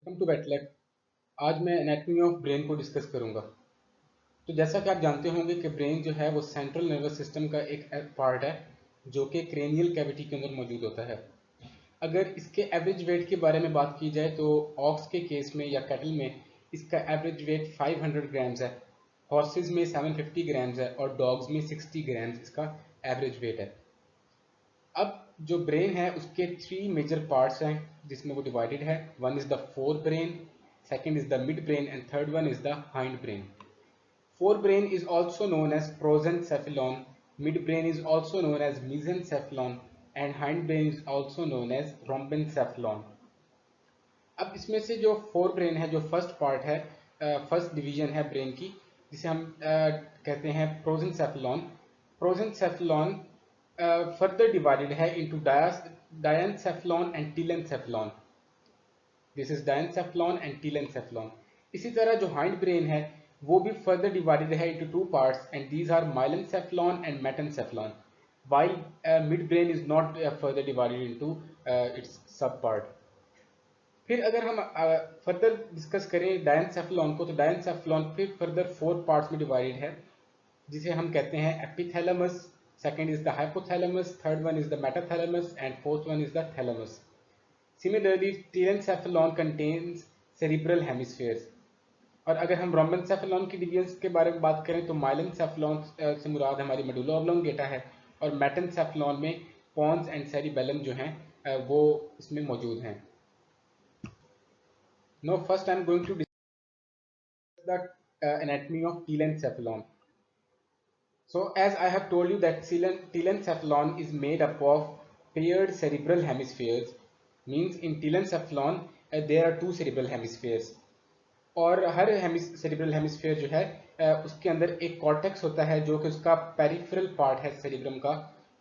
Welcome to वेटलैब। आज मैं anatomy of brain को डिस्कस करूंगा। तो जैसा कि आप जानते होंगे कि ब्रेन जो है वो सेंट्रल नर्वस सिस्टम का एक पार्ट है जो कि क्रेनियल कैविटी के अंदर मौजूद होता है। अगर इसके एवरेज वेट के बारे में बात की जाए तो ऑक्स के केस में या कैटल में इसका एवरेज वेट 500 ग्राम्स है, हॉर्सेज में 750 ग्राम्स है और डॉग्स में 60 ग्राम्स इसका एवरेज वेट है। अब जो ब्रेन है उसके थ्री मेजर पार्ट्स हैं जिसमें वो डिवाइडेड है। One is the fore brain, second is the mid brain and third one is the hind brain. Fore brain is also known as prosencephalon, mid brain is also known as mesencephalon and hind brain is also known as rhombencephalon। अब इसमें से जो fore brain है, जो first part है, first division है brain की, जिसे हम कहते हैं प्रोजेंसेफेलॉन। प्रोजेंसेफेलॉन फर्दर डिवाइडेड है into diencephalon and telencephalon. This is diencephalon and telencephalon. इसी तरह जो हाइंड ब्रेन है वो भी फर्दर डिवाइडेड है into two parts and these are myelencephalon and metencephalon, while mid brain is not further divided into its sub part। फिर अगर हम फर्दर डिस्कस करें डायनसेफेलॉन को, तो डायनसेफेलॉन फिर फर्दर फोर पार्ट्स में डिवाइडेड है जिसे हम कहते हैं epithalamus, second is the hypothalamus, third one is the metathalamus and fourth one is the thalamus. Similarly telencephalon contains cerebral hemispheres. और अगर हम रोम्बेनसेफेलॉन की डिवीजन्स के बारे में बात करें तो माइलेंसेफेलॉन से मुराद हमारी मेडुला ऑब्लोंगेटा है और मेटेंसेफेलॉन में पॉन्स एंड सेरिबेलम जो हैं वो इसमें मौजूद हैं। Now first I am going to discuss the anatomy of telencephalon. So as I have told you that telencephalon is made up of paired cerebral hemispheres, means in telencephalon there are two cerebral hemispheres और हर cerebral hemisphere जो है उसके अंदर एक cortex होता है जो कि उसका पेरिफेरल पार्ट है सेरिब्रम का,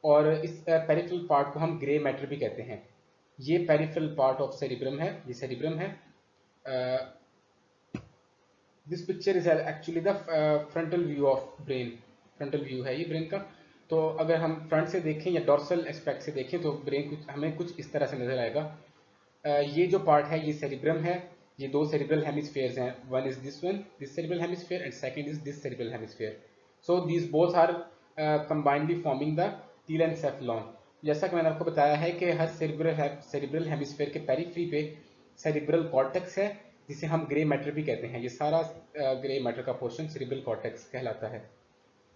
और इस पेरिफेरल पार्ट को हम ग्रे मैटर भी कहते हैं। ये पेरिफेरल पार्ट ऑफ सेरिब्रम है, ये सेरिब्रम है। This picture is actually the frontal view of brain, frontal view है ये ब्रेन का। तो अगर हम फ्रंट से देखें या डॉर्सल एस्पेक्ट से देखें तो ब्रेन कुछ हमें कुछ इस तरह से नजर आएगा। ये जो पार्ट है ये सेरिब्रम है, ये दो सेरिब्रल हेमिस्फीयर्स हैं, one is this one, this cerebral hemisphere and second is this cerebral hemisphere. So these both are combinely forming the telencephalon. जैसा कि मैंने आपको बताया है कि हर सेरिब्रल हेमिस्फीयर के पेरिफेरी पे सेरिब्रल कॉर्टेक्स है जिसे हम ग्रे मैटर भी कहते हैं। ये सारा ग्रे मैटर का पोर्शन सेरिब्रल कॉर्टेक्स कहलाता है।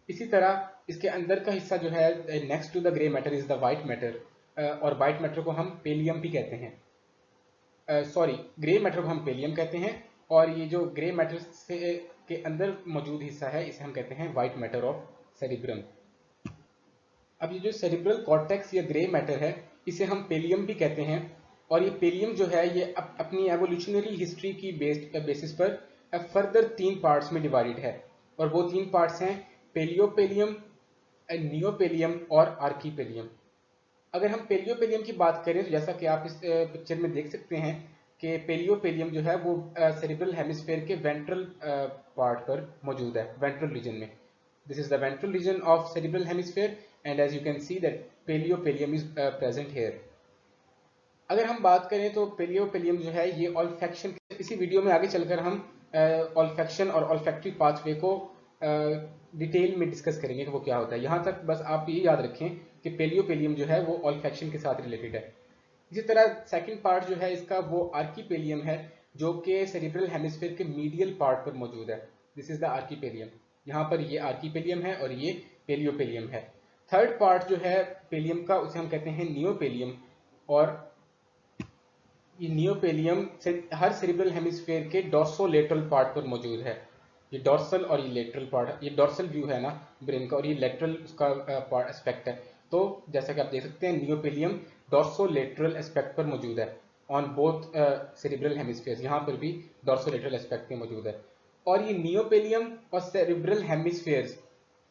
इसी तरह इसके अंदर का हिस्सा जो है next to the grey matter is the white matter, और वाइट मैटर को हम पेलियम भी कहते हैं। सॉरी, ग्रे मैटर को हम पेलियम कहते हैं और ये जो ग्रे मैटर से के अंदर मौजूद हिस्सा है इसे हम कहते हैं वाइट मैटर ऑफ सेरिब्रम। अब ये जो सेरिब्रल कॉर्टेक्स या ग्रे मैटर है इसे हम पेलियम भी कहते हैं, और ये पेलियम जो है ये अपनी एवोल्यूशनरी हिस्ट्री की बेसिस पर फर्दर तीन पार्ट्स में डिवाइडेड है, और वो तीन पार्ट्स हैं पेलियोपेलियम, नियोपेलियम और आर्कीपेलियम। अगर हम पेलियोपेलियम की बात करें तो जैसा कि आप इस पिक्चर में देख सकते हैं कि पेलियोपेलियम जो है वो सेरिब्रल हेमिस्फीयर के वेंट्रल पार्ट पर मौजूद है, वेंट्रल रीजन में। This is the ventral region of cerebral hemisphere and as you can see that paleopallium is present here. अगर हम बात करें तो पेलियोपेलियम जो है ये ऑल्फैक्शन, इसी वीडियो में आगे चलकर हम ऑल्फैक्शन और ऑल्फैक्टरी पाथवे को डिटेल में डिस्कस करेंगे कि वो क्या होता है। यहाँ तक बस आप ये याद रखें कि पेलियोपेलियम जो है वो ऑल्फैक्शन के साथ रिलेटेड है। इसी तरह सेकंड पार्ट जो है इसका वो आर्कीपेलियम है जो कि सेरिब्रल हेमिस्फीयर के मीडियल पार्ट पर मौजूद है। This is the archipallium. यहाँ पर ये आर्कीपेलियम है और ये पेलियोपेलियम है। थर्ड पार्ट जो है पेलियम का उसे हम कहते हैं नियोपेलियम, और ये नियोपेलियम से हर सेरिब्रल हेमिस्फीयर के डॉर्सोलेटरल पार्ट पर मौजूद है। ये डॉर्सल और ये लेटरल पार्ट, ये डॉर्सल व्यू है ना ब्रेन का, और ये लेटरल उसका पार्ट एस्पेक्ट है। तो जैसा कि आप देख सकते हैं नियोपेलियम डॉर्सोलेटरल एस्पेक्ट पर मौजूद है ऑन बोथ सेरिब्रल हेमिस्फीयर्स। यहाँ पर भी डॉर्सोलेटरल एस्पेक्ट पे मौजूद है। और ये नियोपेलियम और सेरिब्रल हेमिस्फीयर्स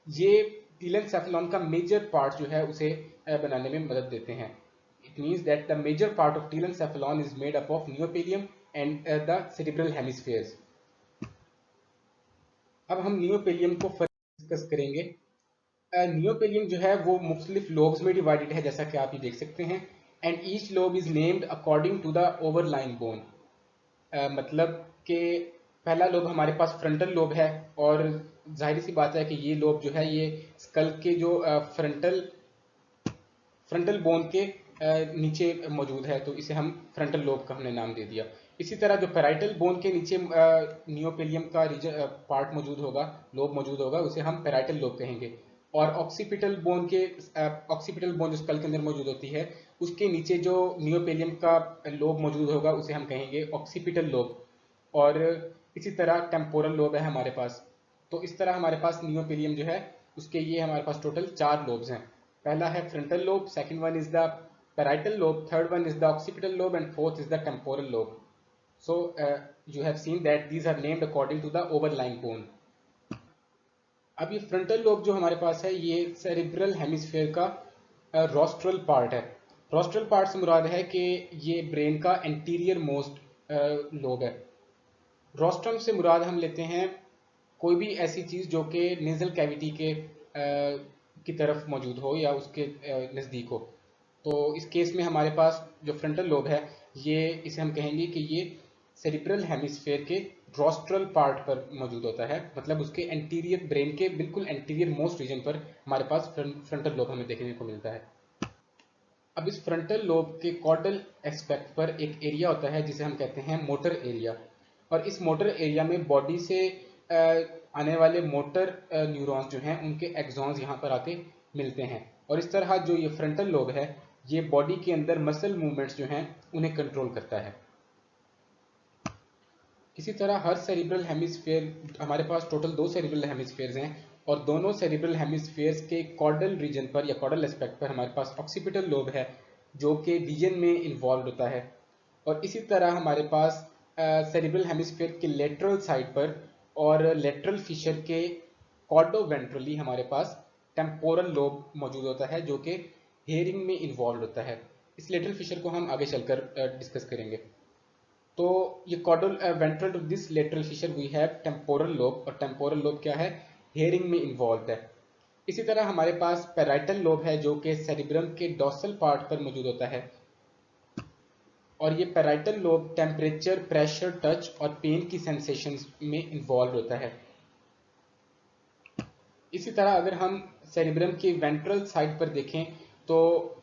ये टीलेंसेफेलॉन का मेजर पार्ट जो है उसे बनाने में मदद देते हैं। It means that the major part of telencephalon is made up of neopelium and the cerebral hemispheres। अब हम नियोपेलियम को फर्दर डिस्कस करेंगे। नियोपेलियम जो है वो मुख्तलिफ लोब्स में डिवाइडेड है जैसा कि आप ये देख सकते हैं, and each lobe is named according to the overlying bone. मतलब कि पहला लोब हमारे पास फ्रंटल लोब है, और जाहिर सी बात है कि ये लोब जो है ये स्कल के जो फ्रंटल फ्रंटल बोन के नीचे मौजूद है, तो इसे हम फ्रंटल लोब का हमने नाम दे दिया। इसी तरह जो पैराइटल बोन के नीचे नियोपेलियम का रीजन पार्ट मौजूद होगा, लोब मौजूद होगा, उसे हम पैराइटल लोब कहेंगे। और ऑक्सीपिटल बोन के ऑक्सीपिटल बोन जो स्कल के अंदर मौजूद होती है, उसके नीचे जो नियोपेलियम का लोब मौजूद होगा उसे हम कहेंगे ऑक्सीपिटल लोब। और इसी तरह टेम्पोरल लोब है हमारे पास। तो इस तरह हमारे पास नियोपेलियम जो है उसके ये हमारे पास टोटल 4 लोब्स हैं। पहला है frontal lobe, second one is the parietal lobe, third one is the occipital lobe, and fourth is the temporal lobe. So you have seen that these are named according to the overlying bone. अब ये frontal lobe जो हमारे पास है ये cerebral hemisphere का rostral part है। Rostral part से मुराद है कि ये ब्रेन का एंटीरियर मोस्ट लोब है। रोस्ट्रम से मुराद हम लेते हैं कोई भी ऐसी चीज़ जो कि नेजल कैविटी के की तरफ मौजूद हो या उसके नज़दीक हो। तो इस केस में हमारे पास जो फ्रंटल लोब है ये इसे हम कहेंगे कि ये सेरिब्रल हेमिस्फेयर के रोस्ट्रल पार्ट पर मौजूद होता है, मतलब उसके एंटीरियर ब्रेन के बिल्कुल एंटीरियर मोस्ट रीजन पर हमारे पास फ्रंटल लोब हमें देखने को मिलता है। अब इस फ्रंटल लोब के कॉर्डल एस्पेक्ट पर एक एरिया होता है जिसे हम कहते हैं मोटर एरिया, और इस मोटर एरिया में बॉडी से आने वाले मोटर न्यूरॉन्स जो हैं उनके एक्सॉन्स यहाँ पर आके मिलते हैं, और इस तरह जो ये फ्रंटल लोब है ये बॉडी के अंदर मसल मूवमेंट्स जो हैं उन्हें कंट्रोल करता है। इसी तरह हर सेरिब्रल हेमिस्फेयर हमारे पास टोटल 2 सेरिब्रल हेमिस्फेयर्स हैं, और दोनों सेरिब्रल हेमिस्फेयर्स के कॉर्डल रीजन पर या कॉर्डल एस्पेक्ट पर हमारे पास ऑक्सीपिटल लोब है जो कि विजन में इन्वॉल्व होता है। और इसी तरह हमारे पास सेरिब्रल हेमिस्फेयर के लेटरल साइड पर और लेटरल फिशर के कॉर्डो वेंट्रली हमारे पास टेम्पोरल लोब मौजूद होता है जो कि हेयरिंग में इन्वॉल्व होता है। इस लेटरल फिशर को हम आगे चलकर डिस्कस करेंगे। तो ये caudal ventral to this lateral fissure we have temporal lobe, और टेम्पोरल लोब क्या है, हेयरिंग में इन्वॉल्व है। इसी तरह हमारे पास पैराइटल लोब है जो कि सेरिब्रम के डॉर्सल पार्ट पर मौजूद होता है, और ये parietal lobe temperature, pressure, touch और पेन की सेंसेशंस में इन्वॉल्व होता है। इसी तरह अगर हम सेरिब्रम के वेंट्रल साइड पर देखें तो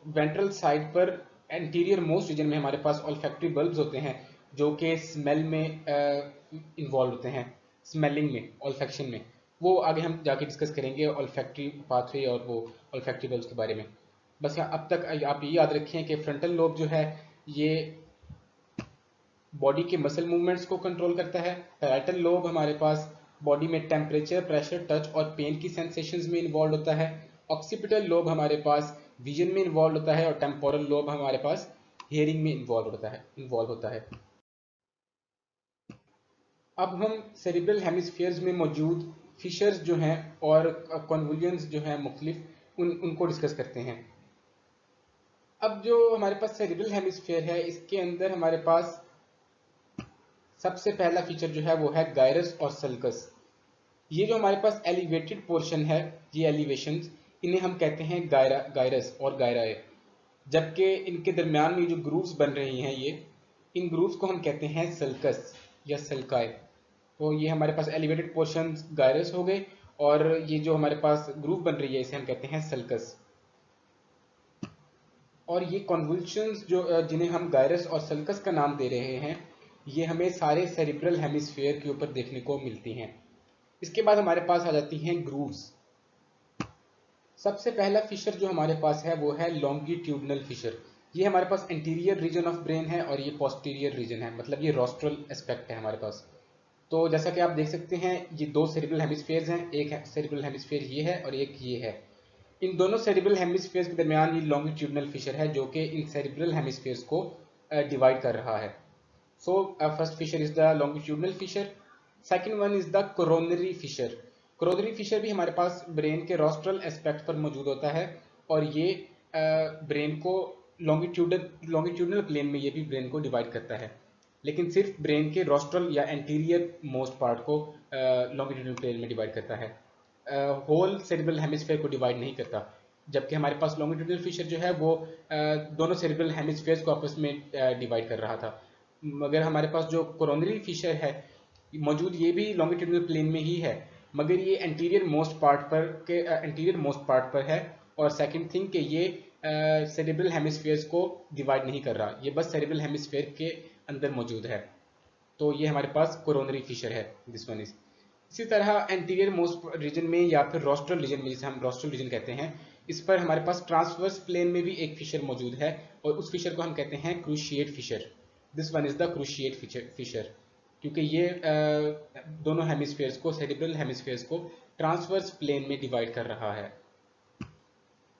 वेंट्रल साइड पर एंटीरियर मोस्ट रीजन में हमारे पास ऑल्फैक्टरी बल्ब्स होते हैं जो कि स्मेल में इन्वॉल्व होते हैं, स्मेलिंग में, ऑल्फैक्शन में। वो आगे हम जाके डिस्कस करेंगे ऑल्फैक्टरी पाथवे और वो ऑल्फैक्टरी बल्ब्स के बारे में। बस अब तक आप ये याद रखें कि फ्रंटल लोब जो है ये बॉडी के मसल मूवमेंट्स को कंट्रोल करता है। पैराइटल लोब हमारे पास बॉडी में टेम्परेचर, प्रेशर, टच और पेन की सेंसेशंस में इन्वॉल्व होता है। ऑक्सीपिटल लोब हमारे पास विजन में इन्वॉल्व होता है, और टेम्पोरल लोब हमारे पास हियरिंग में इन्वॉल्व होता है। अब हम सेरिब्रल हेमिस्फीयर्स में मौजूद फिशर्स जो हैं और कन्वोल्यूशंस जो हैं मुख्तलिफ उनको डिस्कस करते हैं। अब जो हमारे पास सेरिब्रल हेमिस्फीयर है इसके अंदर हमारे पास सबसे पहला फीचर जो है वो है गायरस और सल्कस। ये जो हमारे पास एलिवेटेड पोर्शन है, ये एलिवेशंस, इन्हें हम कहते हैं गायरस और गायराए, जबकि इनके दरमियान में जो ग्रूव्स बन रही हैं ये, इन ग्रूव्स को हम कहते हैं सल्कस या सल्काए। तो ये हमारे पास एलिवेटेड पोर्शन गायरस हो गए, और ये जो हमारे पास ग्रूव बन रही है इसे हम कहते हैं सल्कस। और ये कन्वुल्शंस जो जिन्हें हम गायरस और सल्कस का नाम दे रहे हैं ये हमें सारे सेरिब्रल हेमिस्फीयर के ऊपर देखने को मिलती हैं। इसके बाद हमारे पास आ जाती हैं ग्रूव्स। सबसे पहला फिशर जो हमारे पास है वो है लॉन्गिट्यूडनल फिशर। ये हमारे पास एंटीरियर रीजन ऑफ ब्रेन है और ये पोस्टीरियर रीजन है, मतलब ये रोस्ट्रल एस्पेक्ट है हमारे पास। तो जैसा कि आप देख सकते हैं ये 2 सेरिब्रल हेमिस्फीयर्स हैं, एक सेरिब्रल हेमिस्फीयर ये है और एक ये है। इन दोनों सेरिब्रल हेमिस्फीयर्स के दरमियान ये लॉन्गिट्यूडनल फिशर है जो कि इन सेरिब्रल हेमिस्फीयर्स को डिवाइड कर रहा है। So first fissure is the longitudinal fissure. Second one is the coronary fissure. Coronary fissure भी हमारे पास ब्रेन के रोस्ट्रल एस्पेक्ट पर मौजूद होता है, और ये ब्रेन को लॉन्गिट्यूडनल प्लेन में ये भी ब्रेन को डिवाइड करता है, लेकिन सिर्फ ब्रेन के रोस्ट्रल या एंटीरियर मोस्ट पार्ट को लॉन्गिट्यूडनल प्लेन में डिवाइड करता है, होल सेरिब्रल हेमिस्फीयर को डिवाइड नहीं करता। जबकि हमारे पास लॉन्गिट्यूडनल फिशर जो है वो दोनों सेरिब्रल हेमिस्फीयर्स को आपस में डिवाइड कर रहा था। मगर हमारे पास जो कोरोनरी फिशर है मौजूद, ये भी लॉन्गिट्यूडिनल प्लेन में ही है, मगर ये एंटीरियर मोस्ट पार्ट पर है। और सेकंड थिंग कि ये सेरेब्रल हेमिस्फीयर्स को डिवाइड नहीं कर रहा, ये बस सेरेब्रल हेमिस्फीयर के अंदर मौजूद है। तो ये हमारे पास कोरोनरी फिशर है, दिस वन इज। इसी तरह एंटीरियर मोस्ट रीजन में या फिर रोस्ट्रल रीजन में, जिसे हम रोस्ट्रल रीजन कहते हैं, इस पर हमारे पास ट्रांसवर्स प्लेन में भी एक फिशर मौजूद है, और उस फिशर को हम कहते हैं cruciate fissure. This one is the cruciate fissure, क्योंकि ये दोनों हेमिस्फीयर्स को, सेरिब्रल हेमिस्फीयर्स को ट्रांसवर्स प्लेन में डिवाइड कर रहा है।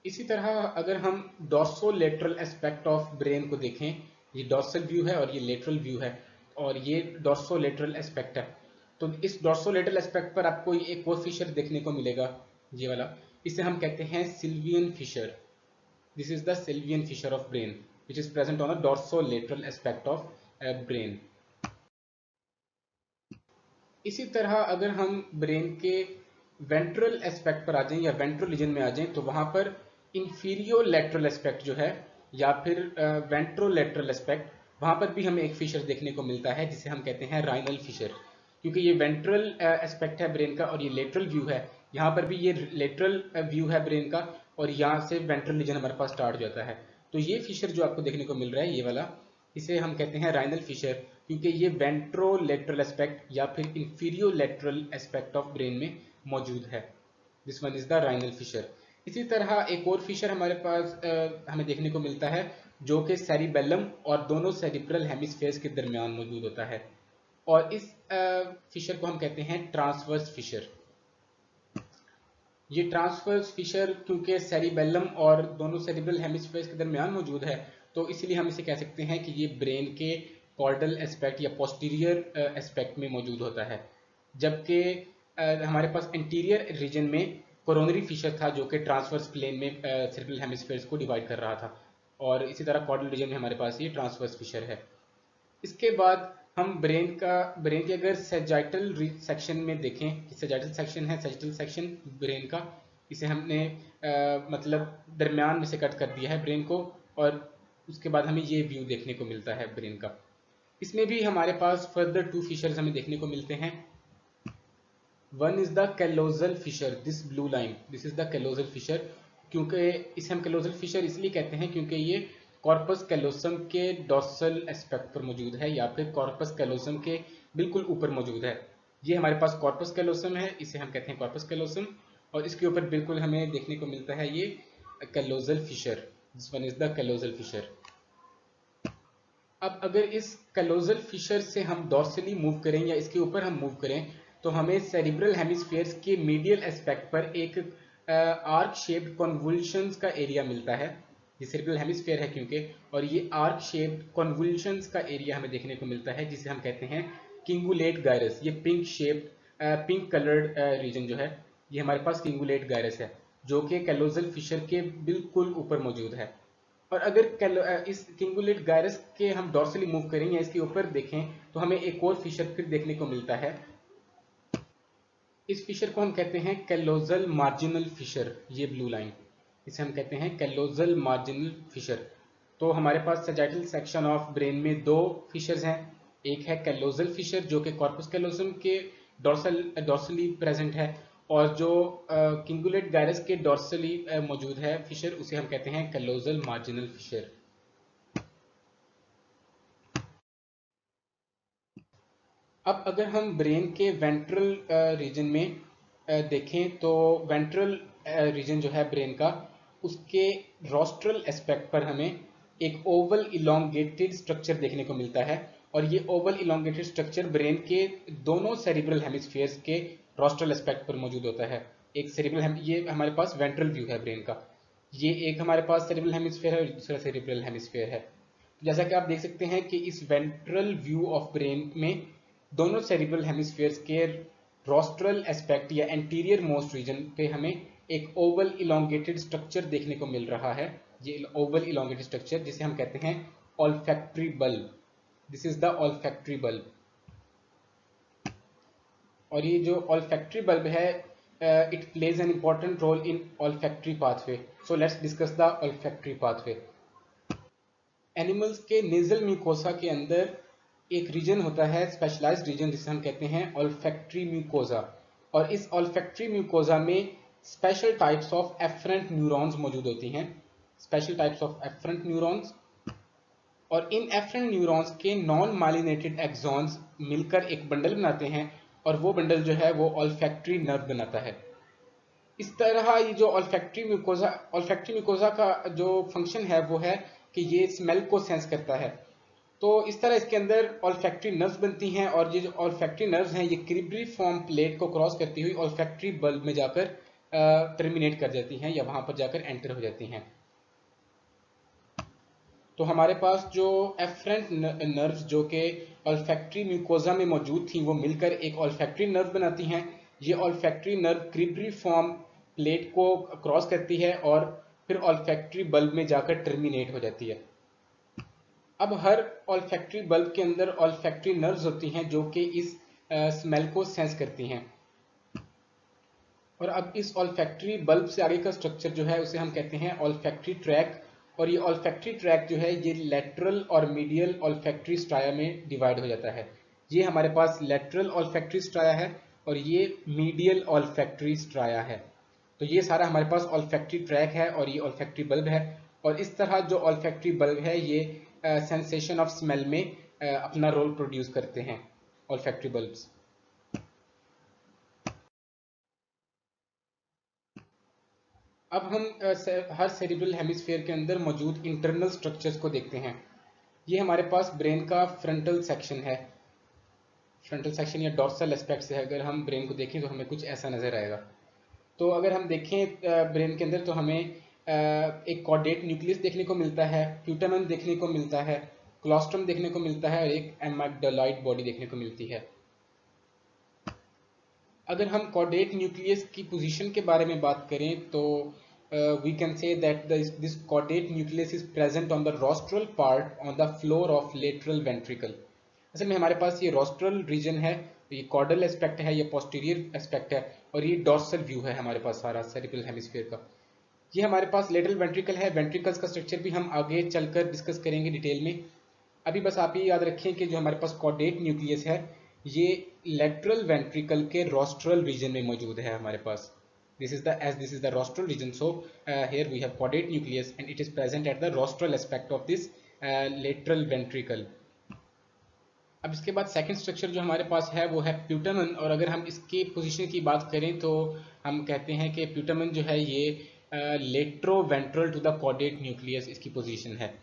इसी तरह अगर हम डॉर्सोलेटरल एस्पेक्ट ऑफ ब्रेन को देखें, ये डॉर्सल व्यू है और ये लेटरल व्यू है, और ये डॉर्सोलेटरल एस्पेक्ट है। तो इस डॉर्सोलेटरल एस्पेक्ट पर आपको एक और फिशर देखने को मिलेगा, ये वाला, इसे हम कहते हैं Sylvian fissure. This is the Sylvian fissure of brain which is present on the dorsolateral aspect of brain. इसी तरह अगर हम ब्रेन के वेंट्रल एस्पेक्ट पर आ जाएं या वेंट्रल रीजन में आ जाएं, तो वहां पर इंफीरियो लेटरल एस्पेक्ट जो है या फिर वेंट्रोलेटरल एस्पेक्ट, वहां पर भी हमें एक फिशर देखने को मिलता है जिसे हम कहते हैं राइनल फिशर। क्योंकि ये वेंट्रल एस्पेक्ट है ब्रेन का और ये लेटरल व्यू है, यहाँ पर भी ये लेटरल व्यू है ब्रेन का, और यहाँ से वेंट्रल रीजन हमारे पास स्टार्ट हो जाता है। तो ये फिशर जो आपको देखने को मिल रहा है, ये वाला, इसे हम कहते हैं राइनल फिशर, क्योंकि ये वेंट्रोलेटरल एस्पेक्ट या फिर inferolateral aspect of brain में मौजूद है। This one is the rhinal fissure. इसी तरह एक और फिशर हमारे पास हमें देखने को मिलता है, जो कि सेरिबेलम और दोनों सेरिब्रल हेमिस्फेयर्स के दरमियान मौजूद होता है, और इस फिशर को हम कहते हैं ट्रांसवर्स फिशर। ये ट्रांसवर्स फिशर क्योंकि सेरिबेलम और दोनों सेरिब्रल हेमिस्फेयर्स के दरमियान मौजूद है, तो इसलिए हम इसे कह सकते हैं कि ये ब्रेन के कॉर्डल एस्पेक्ट या पोस्टीरियर एस्पेक्ट में मौजूद होता है। जबकि हमारे पास इंटीरियर रीजन में कोरोनरी फिशर था, जो कि ट्रांसवर्स प्लेन में सेरिब्रल हेमिस्फेयर्स को डिवाइड कर रहा था, और इसी तरह कॉर्डल रीजन में हमारे पास ये ट्रांसवर्स फिशर है। इसके बाद हम ब्रेन के अगर सेजाइटल सेक्शन में देखें, सेजाइटल सेक्शन है, सेजिटल सेक्शन ब्रेन का, इसे हमने मतलब दरमियान में से कट कर दिया है ब्रेन को, और उसके बाद हमें ये व्यू देखने को मिलता है ब्रेन का। इसमें भी हमारे पास फर्दर टू फिशर्स हमें देखने को मिलते हैं। One is the callosal fissure, this blue line, this is the callosal fissure. क्योंकि इसे हम कैलोजल फिशर इसलिए कहते हैं क्योंकि ये कॉर्पस कैलोसम के डॉर्सल एस्पेक्ट पर मौजूद है, या फिर कॉर्पस कैलोसम के बिल्कुल ऊपर मौजूद है। ये हमारे पास कॉर्पस कैलोसम है, इसे हम कहते हैं कॉर्पस कैलोसम, और इसके ऊपर बिल्कुल हमें देखने को मिलता है ये callosal fissure. This one is the callosal fissure. अब अगर इस कैलोजल फिशर से हम डॉर्सली मूव करें या इसके ऊपर हम मूव करें, तो हमें सेरिब्रल हेमिस्फीयर्स के मीडियल एस्पेक्ट पर एक आर्क शेप्ड कॉन्वुल्शंस का एरिया मिलता है। ये सेरिब्रल हेमिस्फीयर है क्योंकि, और ये आर्क शेप्ड कॉन्वुल्शंस का एरिया हमें देखने को मिलता है, जिसे हम कहते हैं किंगुलेट गायरस। ये pink shaped pink coloured region जो है, ये हमारे पास किंगुलेट गायरस है, जो कि कैलोजल फिशर के बिल्कुल ऊपर मौजूद है। और अगर इस किंगुलेट गायरस के हम डॉर्सली मूव करें या इसके ऊपर देखें, तो हमें एक और फिशर फिर देखने को मिलता है। इस फिशर को हम कहते हैं कैलोजल मार्जिनल फिशर, ये ब्लू लाइन, इसे हम कहते हैं कैलोजल मार्जिनल फिशर। तो हमारे पास सेजाइटल सेक्शन ऑफ ब्रेन में दो फिशर्स हैं, एक है कैलोजल फिशर जो कि कॉर्पस कैलोसम के डॉर्सली प्रेजेंट है, और जो किंगुलेट गायरस के डॉर्सली मौजूद है फिशर, उसे हम कहते हैं कैलोजल मार्जिनल फिशर। अब अगर हम ब्रेन के वेंट्रल रीजन में देखें, तो वेंट्रल रीजन जो है ब्रेन का, उसके रोस्ट्रल एस्पेक्ट पर हमें एक ओवल इलोंगेटेड स्ट्रक्चर देखने को मिलता है, और ये ओवल इलोंगेटेड स्ट्रक्चर ब्रेन के दोनों सेरिब्रल हेमिस्फीयर्स के रोस्ट्रल एस्पेक्ट पर मौजूद होता है। एक ये हमारे पास वेंट्रल व्यू है ब्रेन का, ये एक हमारे पास सेरिब्रल हेमिस्फीयर है और दूसरा सेरिब्रल हेमिस्फीयर है। जैसा कि आप देख सकते हैं कि इस वेंट्रल व्यू ऑफ ब्रेन में दोनों सेरिब्रल हेमिस्फीयर्स के रोस्ट्रल एस्पेक्ट या एंटीरियर मोस्ट रीजन पे हमें एक ओवल इलोंगेटेड स्ट्रक्चर देखने को मिल रहा है। ये ओवल इलोंगेटेड स्ट्रक्चर जिसे हम कहते हैं olfactory bulb, this is the olfactory bulb. और ये जो ऑल्फैक्टरी बल्ब है, it plays an important role in olfactory pathway. So let's discuss the olfactory pathway. Animals के नेजल म्यूकोसा के अंदर एक रीजन होता है स्पेशलाइज्ड रीजन जिसे हम कहते हैं ऑल्फैक्टरी म्यूकोजा, और इस ऑल्फैक्टरी म्यूकोजा में special types of afferent neurons मौजूद होती हैं, special types of afferent neurons, और इन एफरेंट न्यूरॉन्स के नॉन माइलिनेटेड एक्सॉन्स मिलकर एक बंडल बनाते हैं, और वो बंडल जो है वो ऑल्फैक्टरी नर्व बनाता है। इस तरह ये जो ऑल्फैक्टरी म्यूकोजा का जो फंक्शन है वो है कि ये स्मेल को सेंस करता है। तो इस तरह इसके अंदर ऑल्फैक्टरी नर्व्स बनती हैं, और ये जो ऑल्फैक्टरी नर्व्स हैं ये क्रिब्रिफॉर्म प्लेट को क्रॉस करती हुई ऑल्फैक्टरी बल्ब में जाकर टर्मिनेट कर जाती हैं, या वहां पर जाकर एंटर हो जाती हैं। तो हमारे पास जो एफरेंट नर्व्स जो कि ऑल्फैक्टरी म्यूकोजा में मौजूद थी वो मिलकर एक ऑल्फैक्टरी नर्व बनाती हैं। ये ऑल्फैक्टरी नर्व क्रिब्रिफॉर्म प्लेट को क्रॉस करती है और फिर ऑल्फैक्टरी बल्ब में जाकर टर्मिनेट हो जाती है। अब हर ऑल्फैक्टरी बल्ब के अंदर ऑल्फैक्टरी नर्व्स होती हैं जो कि इस स्मेल को सेंस करती हैं। और अब इस ऑल्फैक्टरी बल्ब से आगे का स्ट्रक्चर जो है उसे हम कहते हैं ऑल्फैक्टरी ट्रैक, और ये ऑल्फैक्टरी ट्रैक जो है ये लेटरल और मीडियल ऑल्फैक्टरी स्ट्राया में डिवाइड हो जाता है। ये हमारे पास लेटरल ऑल्फैक्टरी स्ट्राया है और ये मीडियल ऑल्फैक्टरी स्ट्राया है। तो ये सारा हमारे पास ऑल्फैक्टरी ट्रैक है और ये ऑल्फैक्टरी बल्ब है, और इस तरह जो ऑल्फैक्टरी बल्ब है ये सेंसेशन ऑफ स्मेल में अपना रोल प्रोड्यूस करते हैं ऑल्फैक्टरी बल्ब्स। अब हम हर सेरिब्रल हेमिस्फीयर के अंदर मौजूद इंटरनल स्ट्रक्चर्स को देखते हैं। ये हमारे पास ब्रेन का फ्रंटल सेक्शन है। फ्रंटल सेक्शन या डॉर्सल एस्पेक्ट से अगर हम ब्रेन को देखें तो हमें कुछ ऐसा नजर आएगा। तो अगर हम देखें ब्रेन के अंदर तो हमें एक कॉर्डेट न्यूक्लियस देखने को मिलता है, प्यूटामेन देखने को मिलता है, क्लोस्ट्रम देखने को मिलता है और एक एमाइगडालॉइड बॉडी देखने को मिलती है। अगर हम कॉर्डेट न्यूक्लियस की पोजीशन के बारे में बात करें तो we can say that this caudate nucleus is present on the rostral part on the floor of lateral ventricle. असल में हमारे पास ये रोस्ट्रल रीजन है, ये कॉर्डल एस्पेक्ट है, ये पोस्टीरियर एस्पेक्ट है, और ये डॉर्सल व्यू है हमारे पास सारा सेरिब्रल हेमिस्फीयर का। ये हमारे पास लेटरल वेंट्रिकल है। वेंट्रिकल्स का स्ट्रक्चर भी हम आगे चलकर डिस्कस करेंगे डिटेल में। अभी बस आप ये याद रखें कि जो हमारे पास कॉर्डेट न्यूक्लियस है ये लेटरल वेंट्रिकल के रोस्ट्रल रीजन में मौजूद है हमारे पास। This is the rostral region, so here we have caudate nucleus and it is present at the rostral aspect of this lateral ventricle. अब इसके बाद सेकंड स्ट्रक्चर जो हमारे पास है वो है प्यूटामेन, और अगर हम इसकी पोजीशन की बात करें तो हम कहते हैं कि प्यूटामेन जो है ये lateroventral to the caudate nucleus इसकी पोजीशन है।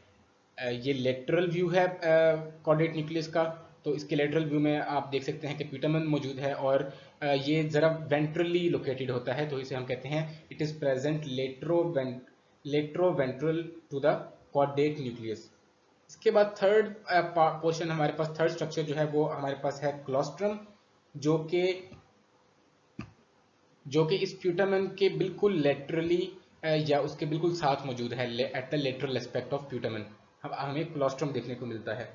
ये लेटरल व्यू है कॉर्डेट न्यूक्लियस का, तो इसके लेटरल व्यू में आप देख सकते हैं कि प्यूटामेन मौजूद है, और ये ज़रा वेंट्रली लोकेटेड होता है, तो इसे हम कहते हैं it is present lateroventral to the caudate nucleus. इसके बाद थर्ड पोर्शन हमारे पास, थर्ड स्ट्रक्चर जो है वो हमारे पास है क्लोस्ट्रम, जो कि इस प्यूटामेन के बिल्कुल लेटरली या उसके बिल्कुल साथ मौजूद है at the lateral aspect of putamen हमें क्लोस्ट्रम देखने को मिलता है।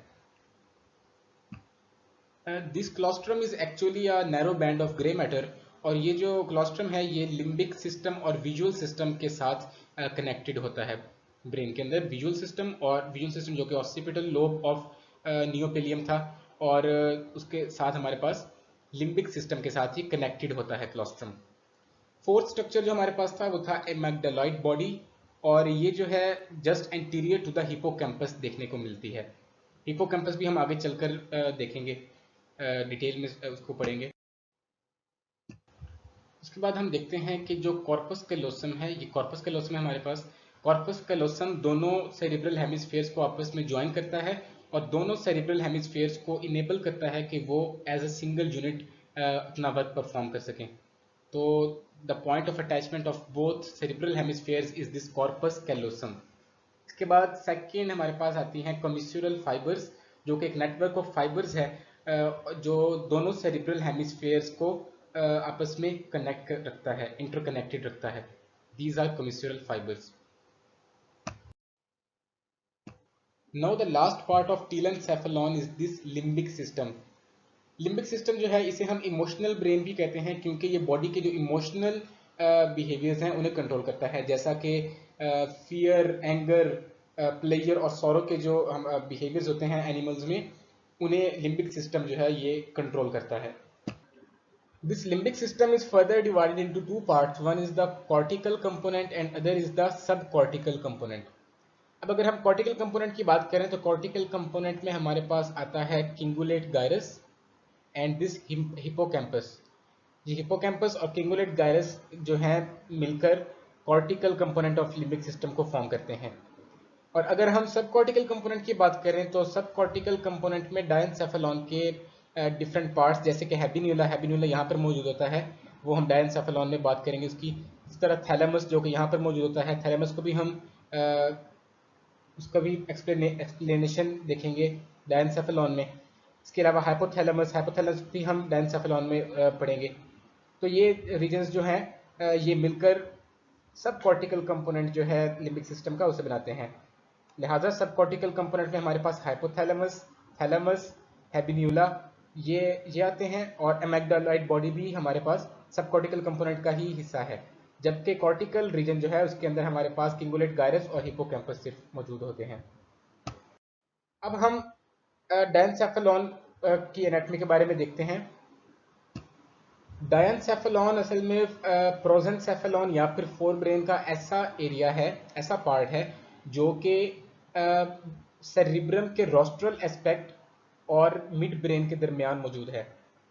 This claustrum is actually a narrow band of grey matter, और ये जो क्लोस्ट्रम है ये लिम्बिक सिस्टम और विजुअल सिस्टम के साथ कनेक्टेड होता है ब्रेन के अंदर। विजुअल सिस्टम जो कि ऑक्सीपिटल लोब ऑफ नियोपेलियम था, और उसके साथ हमारे पास लिम्बिक सिस्टम के साथ ही कनेक्टेड होता है क्लोस्ट्रम। फोर्थ स्ट्रक्चर जो हमारे पास था वो था एमाइगडालॉइड बॉडी, और ये जो है just anterior to the hippocampus देखने को मिलती है। हिपोकैम्पस भी हम आगे चलकर देखेंगे, डिटेल में उसको पढ़ेंगे। उसके बाद हम देखते हैं कि जो कॉर्पस कैलोसम है, ये कॉर्पस कैलोसम है हमारे पास। कॉर्पस कैलोसम दोनों सेरिब्रल हेमिस्फीयर्स को आपस में ज्वाइन करता है, और दोनों सेरिब्रल हेमिस्फीयर्स को इनेबल करता है कि वो एज अ सिंगल यूनिट अपना वर्क परफॉर्म कर सकें। तो the point of attachment of both cerebral hemispheres is this corpus callosum. इसके बाद सेकेंड हमारे पास आती हैं कॉम्बिस्यूरल फाइबर्स, जो कि एक नेटवर्क ऑफ फाइबर्स है जो दोनों सेरिब्रल हेमिस्फीयर्स को आपस में कनेक्ट रखता है, इंटरकनेक्टेड रखता है। These are commissural fibres. Now the last part of telencephalon is this limbic system. Limbic system जो है इसे हम इमोशनल ब्रेन भी कहते हैं, क्योंकि ये बॉडी के जो इमोशनल बिहेवियर्स हैं उन्हें कंट्रोल करता है, जैसा कि फियर, एंगर, प्लेजर और सॉरो के जो हम बिहेवियर्स होते हैं एनिमल्स में, उन्हें लिम्बिक सिस्टम जो है ये कंट्रोल करता है। This limbic system is further divided into two parts. One is the cortical component and other is the subcortical component. अब अगर हम cortical component की बात करें तो cortical component में हमारे पास आता है cingulate gyrus and this hippocampus. ये हिपोकैम्पस और किंगुलेट गायरस जो हैं मिलकर cortical component of limbic system को फॉर्म करते हैं। और अगर हम सब कॉर्टिकल कंपोनेंट की बात करें तो सब कॉर्टिकल कंपोनेंट में डायनसेफेलॉन के डिफरेंट पार्ट्स जैसे कि हैबिन्यूला यहाँ पर मौजूद होता है, वो हम डायनसेफेलॉन में बात करेंगे उसकी। इस तरह थैलेमस जो कि यहाँ पर मौजूद होता है, थैलेमस को भी हम उसका भी एक्सप्लेनेशन देखेंगे डायनसेफेलॉन में। इसके अलावा हाइपोथैलेमस भी हम डायनसेफेलॉन में पढ़ेंगे। तो ये रीजन्स जो हैं ये मिलकर सब कॉर्टिकल कंपोनेंट जो है लिम्बिक सिस्टम का उसे बनाते हैं। लिहाजा सब कॉर्टिकल कंपोनेंट में हमारे पास हाइपोथैलेमस, थैलेमस, हैबिन्यूला ये आते हैं और एमिग्डालॉइड बॉडी भी हमारे पास सब कॉर्टिकल कंपोनेंट का ही हिस्सा है, जबकि कॉर्टिकल रीजन जो है उसके अंदर हमारे पास किंगुलेट गायरस और हिपोकैम्पस सिर्फ मौजूद होते हैं। अब हम डायनसेफेलॉन की एनाटॉमी के बारे में देखते हैं। डायनसेफेलॉन असल में प्रोजेंसेफेलॉन या फिर फोरब्रेन का ऐसा एरिया है, ऐसा पार्ट है जो कि सेरिब्रम के रोस्ट्रल एस्पेक्ट और मिड ब्रेन के दरमियान मौजूद है।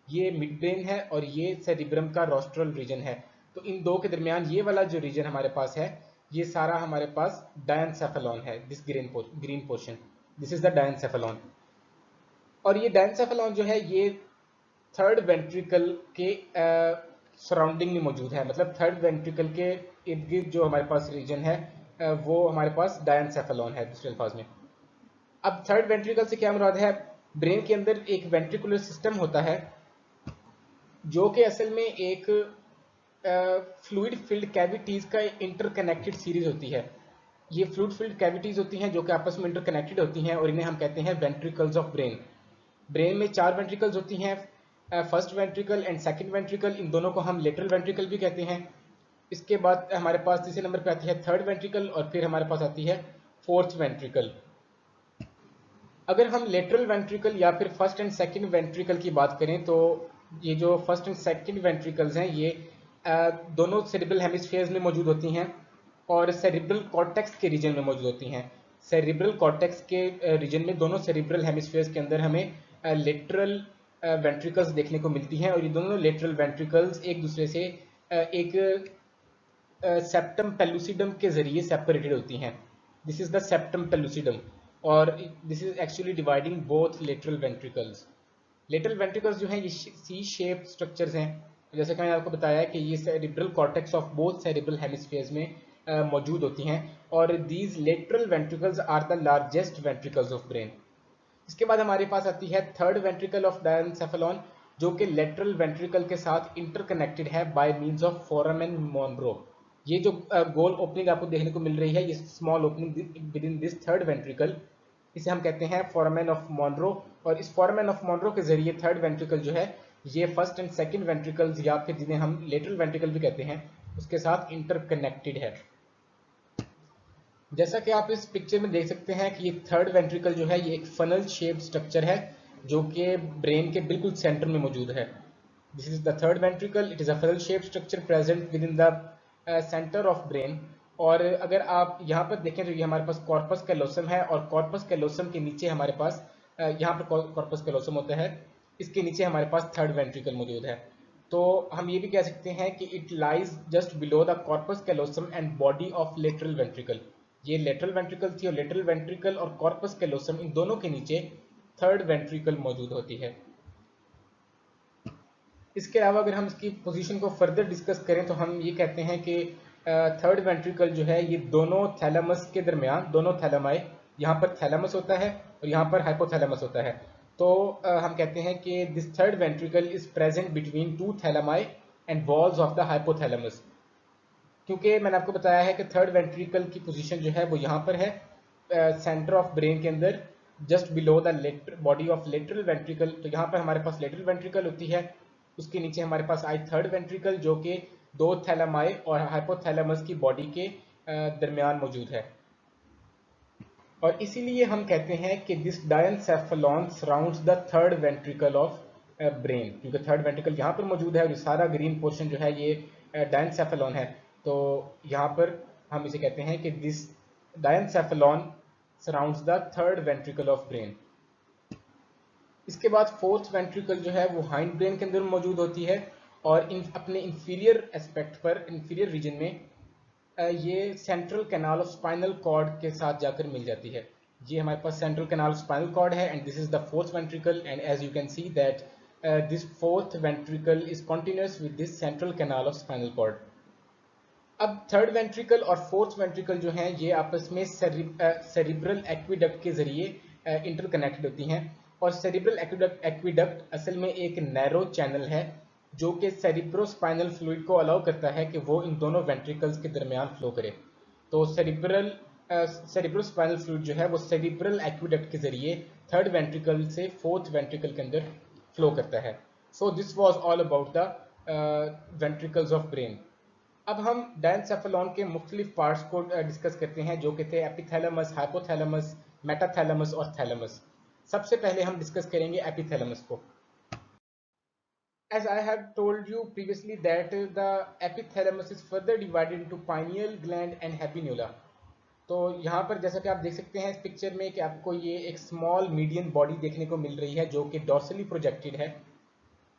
ये मिड ब्रेन है और ये सेरिब्रम का रोस्ट्रल रीजन है। तो इन दो के दरमियान ये वाला जो रीजन हमारे पास है ये सारा हमारे पास डायनसेफेलॉन है। This green portion, this is the diencephalon. और ये डायनसेफेलॉन जो है ये थर्ड वेंट्रिकल के सराउंडिंग में मौजूद है, मतलब थर्ड वेंट्रिकल के इर्द गिर्द जो हमारे पास रीजन है वो हमारे पास डायनसेफेलॉन है दूसरे अल्फाज में। अब थर्ड वेंट्रिकल से क्या मुराद है? ब्रेन के अंदर एक वेंट्रिकुलर सिस्टम होता है जो कि असल में एक फ्लूइड फिल्ड कैविटीज का इंटरकनेक्टेड सीरीज होती है। ये फ्लूइड फिल्ड कैविटीज होती हैं जो कि आपस में इंटरकनेक्टेड होती हैं और इन्हें हम कहते हैं वेंट्रिकल्स ऑफ ब्रेन। ब्रेन में 4 वेंट्रिकल्स होती हैं, first ventricle and second ventricle, इन दोनों को हम लेटरल वेंट्रिकल भी कहते हैं। इसके बाद हमारे पास तीसरे नंबर पे आती है थर्ड वेंट्रिकल और फिर हमारे पास आती है फोर्थ वेंट्रिकल। अगर हम लेटरल वेंट्रिकल या फिर फर्स्ट एंड सेकंड वेंट्रिकल की बात करें तो ये जो फर्स्ट एंड सेकंड वेंट्रिकल्स हैं ये दोनों सेरिब्रल हेमिस्फीयर्स में मौजूद होती हैं और सेरिब्रल कॉर्टेक्स के रीजन में मौजूद होती हैं। सेरिब्रल कॉर्टेक्स के रीजन में दोनों सेरिब्रल हेमिस्फीयर्स के अंदर हमें लेटरल वेंट्रिकल्स देखने को मिलती हैं और ये दोनों लेटरल वेंट्रिकल्स एक दूसरे से एक सेप्टम पेलुसिडम के जरिए सेपरेटेड होती हैं। दिस इज द सेप्टम पेलुसिडम और this is actually dividing both lateral ventricles. Lateral ventricles जो हैं ये सी शेप स्ट्रक्चर्स हैं, जैसे कि मैंने आपको बताया कि ये cerebral cortex of both cerebral hemispheres में मौजूद होती हैं और these lateral ventricles are the largest ventricles of brain. इसके बाद हमारे पास आती है थर्ड वेंट्रिकल ऑफ डायनसेफेलॉन जो कि लेटरल वेंट्रिकल के साथ इंटरकनेक्टेड है by means of foramen Monro. ये जो गोल ओपनिंग आपको देखने को मिल रही है, ये small opening with in this third ventricle, इसे हम कहते हैं फोरामेन ऑफ मोनरो। और इस फोरामेन ऑफ मोनरो के जरिए थर्ड वेंट्रिकल जो है ये फर्स्ट एंड सेकंड वेंट्रिकल्स या फिर जिन्हें हम लेटरल वेंट्रिकल भी कहते हैं उसके साथ इंटरकनेक्टेड है। जैसा कि आप इस पिक्चर में देख सकते हैं कि ये थर्ड वेंट्रिकल जो है ये एक फनल शेप स्ट्रक्चर है जो कि ब्रेन के बिल्कुल सेंटर में मौजूद है। This is the third ventricle, it is a funnel shape structure present with in the centre of brain. और अगर आप यहाँ पर देखें तो ये हमारे पास कॉर्पस कैलोसम है और कॉर्पस कैलोसम के नीचे हमारे पास यहाँ पर कॉर्पस कैलोसम होता है, इसके नीचे हमारे पास थर्ड वेंट्रिकल मौजूद है। तो हम ये भी कह सकते हैं कि it lies just below the corpus callosum and body of lateral ventricle. ये लेटरल वेंट्रिकल थी और लेटरल वेंट्रिकल और कॉर्पस कैलोसम इन दोनों के नीचे थर्ड वेंट्रिकल मौजूद होती है। इसके अलावा अगर हम इसकी पोजीशन को फर्दर डिस्कस करें तो हम ये कहते हैं कि थर्ड वेंट्रिकल जो है ये दोनों थैलेमस के दरमियान, दोनों थैलेमाई, यहाँ पर थैलेमस होता है और यहाँ पर हाइपोथैलेमस होता है। तो हम कहते हैं कि this third ventricle is present between two thalami and walls of the hypothalamus. क्योंकि मैंने आपको बताया है कि थर्ड वेंट्रिकल की पोजीशन जो है वो यहाँ पर है सेंटर ऑफ ब्रेन के अंदर just below the body of lateral ventricle. तो यहाँ पर हमारे पास लेटरल वेंट्रिकल होती है, उसके नीचे हमारे पास आई थर्ड वेंट्रिकल जो कि दो थैलेमाई और हाइपोथैलेमस की बॉडी के दरमियान मौजूद है। और इसीलिए हम कहते हैं कि this diencephalon surrounds the third ventricle of brain, क्योंकि थर्ड वेंट्रिकल यहाँ पर मौजूद है और ये सारा ग्रीन पोर्शन जो है ये डायनसेफेलॉन है। तो यहाँ पर हम इसे कहते हैं कि this diencephalon surrounds the third ventricle of brain. इसके बाद फोर्थ वेंट्रिकल जो है वो हाइंड ब्रेन के अंदर मौजूद होती है और अपने इंफीरियर एस्पेक्ट पर, इंफीरियर रीजन में ये central canal of spinal cord के साथ जाकर मिल जाती है। ये हमारे पास central canal of spinal cord है and this is the fourth ventricle and as you can see that this fourth ventricle is continuous with this central canal of spinal cord. अब थर्ड वेंट्रिकल और fourth ventricle जो हैं ये आपस में cerebral aqueduct के जरिए इंटरकनेक्टेड होती हैं और सेरिब्रल एक्विडक्ट असल में एक नैरो चैनल है जो कि सेरिब्रोस्पाइनल फ्लूइड को अलाउ करता है कि वो इन दोनों वेंट्रिकल्स के दरमियान फ्लो करे। तो सेरिब्रोस्पाइनल फ्लूइड जो है वो सेरिब्रल एक्विडक्ट के जरिए थर्ड वेंट्रिकल से फोर्थ वेंट्रिकल के अंदर फ्लो करता है। So this was all about the ventricles of brain. अब हम डायनसेफेलॉन के मुख्तलिफ पार्ट्स को डिस्कस करते हैं जो कि थे एपिथैलेमस, हाइपोथैलेमस, मेटाथैलेमस और थैलेमस। सबसे पहले हम डिस्कस करेंगे एपिथैलेमस को। As I have told you previously that the epithalamus is further divided into pineal gland and habenula। तो यहाँ पर जैसा कि आप देख सकते हैं इस पिक्चर में कि आपको ये एक स्मॉल मीडियन बॉडी देखने को मिल रही है जो कि डॉर्सली प्रोजेक्टेड है।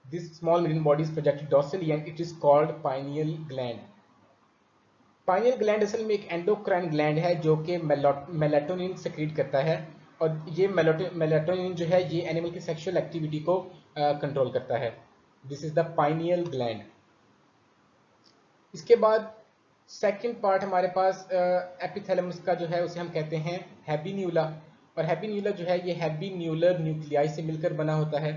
This small median body is projected dorsally and it is called pineal gland. Pineal gland असल में एक एंडोक्राइन ग्लैंड है जो कि मेलाटोनिन सेक्रीट करता है और ये मेलाटोनिन जो है ये एनिमल की सेक्सुअल एक्टिविटी को कंट्रोल करता है। This is the pineal gland. इसके बाद सेकंड पार्ट हमारे पास एपिथैलेमस का जो है उसे हम कहते हैं हैबिन्यूला। और हैबिन्यूला जो है ये हैबिन्यूलर न्यूक्लियाई से मिलकर बना होता है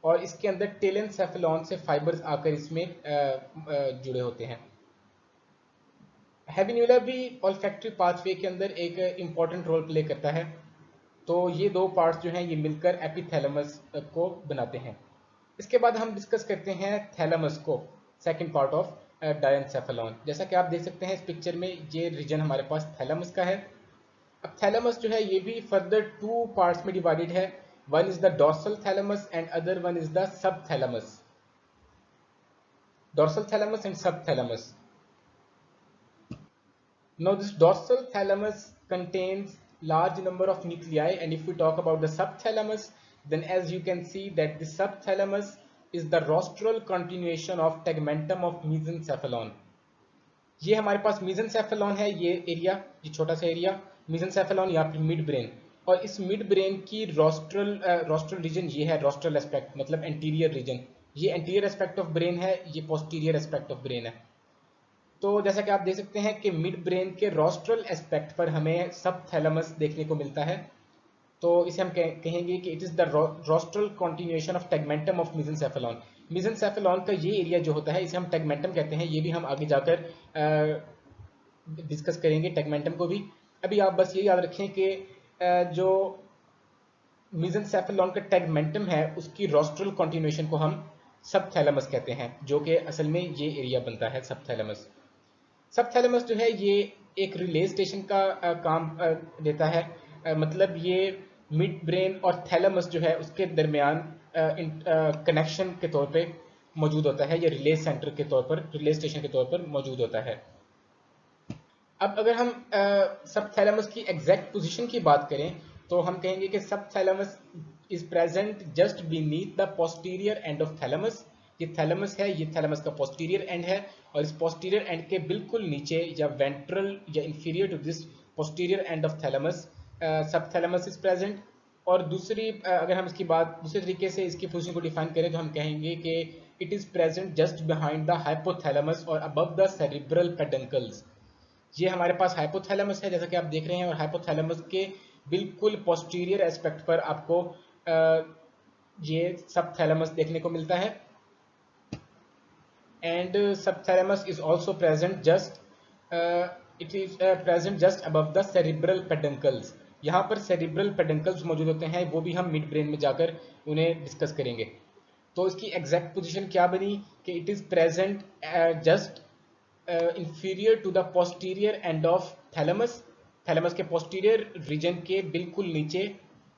और इसके अंदर टेलेनसेफेलॉन से फाइबर्स आकर इसमें जुड़े होते हैं। हैबिन्यूला भी ऑल्फैक्टरी पाथवे के अंदर एक इम्पॉर्टेंट रोल प्ले करता है। तो ये दो पार्ट्स जो हैं ये मिलकर एपिथैलेमस को बनाते हैं। इसके बाद हम डिस्कस करते हैं थैलेमस को, सेकंड पार्ट ऑफ डायनसेफेलॉन। जैसा कि आप देख सकते हैं इस पिक्चर में ये रीजन हमारे पास थैलेमस का है। अब थैलेमस जो है ये भी फर्दर टू पार्ट्स में डिवाइडेड है। One is the dorsal thalamus and other one is the sub thalamus. Dorsal thalamus and सब thalamus. Now this dorsal thalamus contains large number of nuclei, and if we talk about the subthalamus, then as you can see that the subthalamus is the rostral continuation of tegmentum of mesencephalon। ये हमारे पास mesencephalon है, ये area, ये छोटा सा area mesencephalon या फिर mid brain. और इस मिड ब्रेन की रोस्ट्रल रीजन ये है, रोस्ट्रल एस्पेक्ट मतलब एंटीरियर रीजन। ये एंटीरियर एस्पेक्ट ऑफ ब्रेन है, ये पोस्टीरियर एस्पेक्ट ऑफ ब्रेन है। तो जैसा कि आप देख सकते हैं कि मिड ब्रेन के रोस्ट्रल एस्पेक्ट पर हमें सब थैलेमस देखने को मिलता है। तो इसे हम कहेंगे कि it is the rostral continuation of tegmentum of mesencephalon. Mesencephalon का ये एरिया जो होता है इसे हम टेगमेंटम कहते हैं। ये भी हम आगे जाकर डिस्कस करेंगे टेगमेंटम को भी। अभी आप बस ये याद रखें कि जो मेसेंसेफेलॉन का टेगमेंटम है उसकी रोस्ट्रल कंटिन्यूएशन को हम सब थैलेमस कहते हैं, जो कि असल में ये एरिया बनता है सब थैलेमस। सब थैलेमस जो है ये एक रिले स्टेशन का काम देता है। मतलब ये मिड ब्रेन और थैलेमस जो है उसके दरमियान कनेक्शन के तौर पे मौजूद होता है, या रिले सेंटर के तौर पर, रिले स्टेशन के तौर पर मौजूद होता है। अब अगर हम सब थैलेमस की एग्जैक्ट पोजीशन की बात करें तो हम कहेंगे कि सब thalamus is present just beneath the posterior end of thalamus. ये थैलेमस है, ये थैलेमस का पोस्टीरियर एंड है और इस पोस्टीरियर एंड के बिल्कुल नीचे या वेंट्रल या inferior to this posterior end of thalamus subthalamus is present. और दूसरी अगर हम इसकी बात दूसरे तरीके से इसकी पोजीशन को डिफाइन करें तो हम कहेंगे कि it is present just behind the hypothalamus और अबव द सेरिब्रल पेडंकल्स। ये हमारे पास हाइपोथैलेमस है जैसा कि आप देख रहे हैं, और हाइपोथैलेमस के बिल्कुल पोस्टीरियर एस्पेक्ट पर आपको ये सब थैलेमस देखने को मिलता है। And subthalamus is also present just present just above the cerebral peduncles। यहाँ पर cerebral peduncles मौजूद होते हैं, वो भी हम मिड ब्रेन में जाकर उन्हें डिस्कस करेंगे। तो इसकी एग्जैक्ट पोजीशन क्या बनी कि it is present just inferior to the posterior end of thalamus thalamus के पोस्टीरियर रीजन के बिल्कुल नीचे,